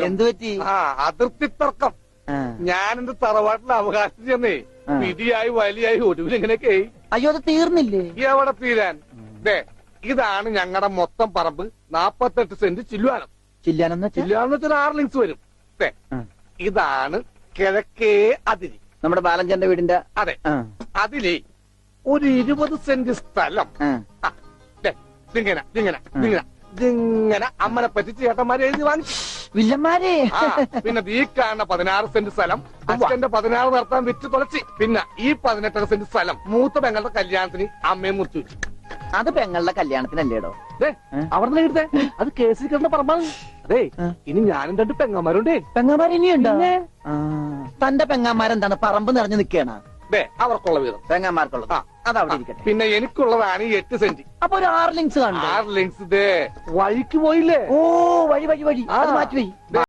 എന്തു പറ്റി? അതിർത്തി തർക്കം. ഞാൻ എന്റെ തറവാട്ടിൽ അവകാശം ചെന്നേ വിധിയായി വലിയായി ഒടുവിൽ ഇങ്ങനെയൊക്കെ. അയ്യോ, അത് തീർന്നില്ലേ? എവിടെ തീരാൻ? ഇതാണ് ഞങ്ങളുടെ മൊത്തം പറമ്പ്. 48 സെന്റ് ചില്ലുവാനം. ചില്ലാനെന്ന് വെച്ചാൽ 6 ലിങ്സ് വരും. ഇതാണ് കിഴക്കേ അതിരി. നമ്മുടെ ബാലഞ്ചന്റെ വീടിന്റെ. അതെ, അതിലേ ഒരു 20 സെന്റ് സ്ഥലം ഇങ്ങനെ അമ്മനെ പറ്റി ചേട്ടന്മാരെ എഴുതി വാങ്ങിച്ചു. വില്ലന്മാരെ. പിന്നെ ഈ കാണുന്ന 16 സെന്റ് സ്ഥലം അച്ഛന്റെ 16 നടത്താൻ വിറ്റ് തുളച്ചി. പിന്നെ ഈ 18 സെന്റ് സ്ഥലം മൂത്ത പെങ്ങളുടെ കല്യാണത്തിന് അമ്മയെ മുറിച്ചു വെച്ചു. അത് പെങ്ങളുടെ കല്യാണത്തിനല്ലേടോ? അവിടെ എടുത്തേ, അത് കേസിൽ കിടന്ന പറമ്പാണ്. അതെ, ഇനി ഞാനും 2 പെങ്ങന്മാരുണ്ടേ. പെങ്ങന്മാർ ഇനിയുണ്ടോ? തന്റെ പെങ്ങന്മാരെന്താണ് പറമ്പ് നിറഞ്ഞു നിൽക്കുകയാണ്? അവർക്കുള്ള വീതം പെങ്ങന്മാർക്കുള്ളത് അത് അവിടെ ഇരിക്കട്ടെ. പിന്നെ എനിക്കുള്ളതാണ് ഈ 8 സെന്റ്. അപ്പൊ ഒരു 6 ലിങ്സ് കാണും. 6 ലിങ്സ് വഴിക്ക് പോയില്ലേ? ഓ, വഴി അത് മാറ്റി പോയി.